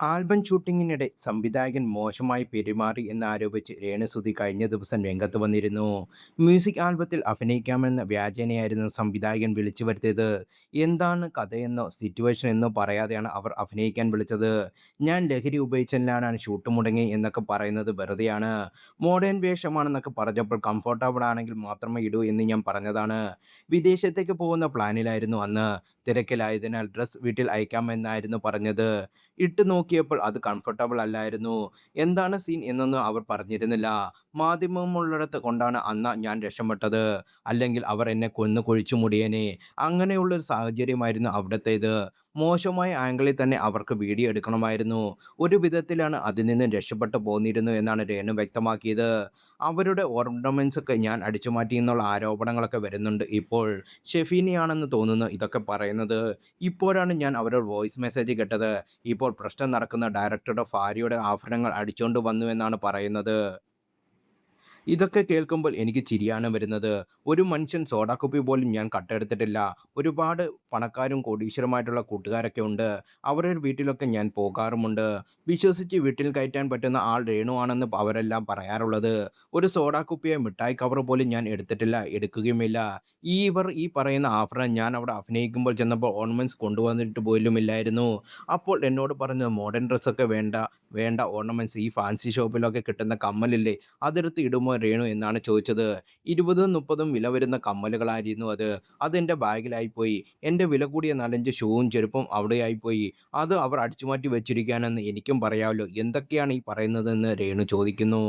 Album ഷൂട്ടിങ്ങിനിടെ സംവിധായകൻ മോശമായി പെരുമാറി എന്നാരോപിച്ച് രേണുസുതി കഴിഞ്ഞ ദിവസം രംഗത്ത് വന്നിരുന്നു. മ്യൂസിക് ആൽബത്തിൽ അഭിനയിക്കാമെന്ന വ്യാജേനയായിരുന്നു സംവിധായകൻ വിളിച്ചു വരുത്തിയത്. എന്താണ് കഥയെന്നോ സിറ്റുവേഷൻ എന്നോ പറയാതെയാണ് അവർ അഭിനയിക്കാൻ വിളിച്ചത്. ഞാൻ ലഹരി ഉപയോഗിച്ചതിനാലാണ് ഷൂട്ട് മുടങ്ങി എന്നൊക്കെ പറയുന്നത് വെറുതെയാണ്. മോഡേൺ വേഷമാണെന്നൊക്കെ പറഞ്ഞപ്പോൾ കംഫർട്ടബിൾ ആണെങ്കിൽ മാത്രമേ ഇടൂ എന്ന് ഞാൻ പറഞ്ഞതാണ്. വിദേശത്തേക്ക് പോകുന്ന പ്ലാനിലായിരുന്നു അന്ന്. തിരക്കിലായതിനാൽ ഡ്രസ് വീട്ടിൽ അയക്കാമെന്നായിരുന്നു പറഞ്ഞത്. ഇട്ട് നോക്കിയപ്പോൾ അത് കംഫർട്ടബിൾ അല്ലായിരുന്നു. എന്താണ് സീൻ എന്നൊന്നും അവർ പറഞ്ഞിരുന്നില്ല. മാധ്യമമുള്ളിടത്ത് കൊണ്ടാണ് അന്ന് ഞാൻ രക്ഷപ്പെട്ടത്. അല്ലെങ്കിൽ അവർ എന്നെ കൊന്ന് കുഴിച്ചു മൂടിയേനെ. അങ്ങനെയുള്ളൊരു സാഹചര്യമായിരുന്നു അവിടത്തേത്. മോശമായ ആംഗിളിൽ തന്നെ അവർക്ക് വീഡിയോ എടുക്കണമായിരുന്നു. ഒരു വിധത്തിലാണ് അതിൽ നിന്നും രക്ഷപ്പെട്ടു പോന്നിരുന്നു എന്നാണ് രേണു വ്യക്തമാക്കിയത്. അവരുടെ ഓർണമെന്റ്സ് ഒക്കെ ഞാൻ അടിച്ചുമാറ്റി എന്നുള്ള ആരോപണങ്ങളൊക്കെ വരുന്നുണ്ട് ഇപ്പോൾ. ഷെഫീനയാണെന്ന് തോന്നുന്നു ഇതൊക്കെ പറയുന്നത്. ഇപ്പോഴാണ് ഞാൻ അവരുടെ വോയിസ് മെസ്സേജ് കേട്ടത്. ഇപ്പോൾ പ്രശ്നം നടക്കുന്ന ഡയറക്ടറുടെ ഭാര്യയുടെ ആഭരണങ്ങൾ അടിച്ചോണ്ട് വന്നുവെന്നാണ് പറയുന്നത്. ഇതൊക്കെ കേൾക്കുമ്പോൾ എനിക്ക് ചിരിയാണ് വരുന്നത്. ഒരു മനുഷ്യൻ സോഡാക്കുപ്പി പോലും ഞാൻ കട്ടെടുത്തിട്ടില്ല. ഒരുപാട് പണക്കാരും കോടീശ്വരമായിട്ടുള്ള കൂട്ടുകാരൊക്കെ ഉണ്ട്. അവരുടെ വീട്ടിലൊക്കെ ഞാൻ പോകാറുമുണ്ട്. വിശ്വസിച്ച് വീട്ടിൽ കയറ്റാൻ പറ്റുന്ന ആൾ രേണു ആണെന്ന് അവരെല്ലാം പറയാറുള്ളത്. ഒരു സോഡാക്കുപ്പിയോ മിഠായി കവർ പോലും ഞാൻ എടുത്തിട്ടില്ല, എടുക്കുകയുമില്ല. ഇവർ ഈ പറയുന്ന ആഭരണം ഞാൻ അവിടെ അഭിനയിക്കുമ്പോൾ ചെന്നപ്പോൾ ഓർണമെന്റ്സ് കൊണ്ടുവന്നിട്ട് പോലുമില്ലായിരുന്നു. അപ്പോൾ എന്നോട് പറഞ്ഞത് മോഡേൺ ഡ്രസ്സൊക്കെ വേണ്ട, വേണ്ട ഓർണമെന്റ്സ് ഈ ഫാൻസി ഷോപ്പിലൊക്കെ കിട്ടുന്ന കമ്മലില്ലേ അതെടുത്ത് ഇടുമോ രേണു എന്നാണ് ചോദിച്ചത്. 20ഉം 30ഉം വില വരുന്ന കമ്മലുകളായിരുന്നു അത്. അതെൻ്റെ ബാഗിലായിപ്പോയി. എൻ്റെ വില കൂടിയ 4, 5 ഷൂവും ചെരുപ്പും അവിടെയായിപ്പോയി. അത് അവർ അടിച്ചുമാറ്റി വെച്ചിരിക്കുകയാണെന്ന് എനിക്കും പറയാമല്ലോ. എന്തൊക്കെയാണ് ഈ പറയുന്നതെന്ന് രേണു ചോദിക്കുന്നു.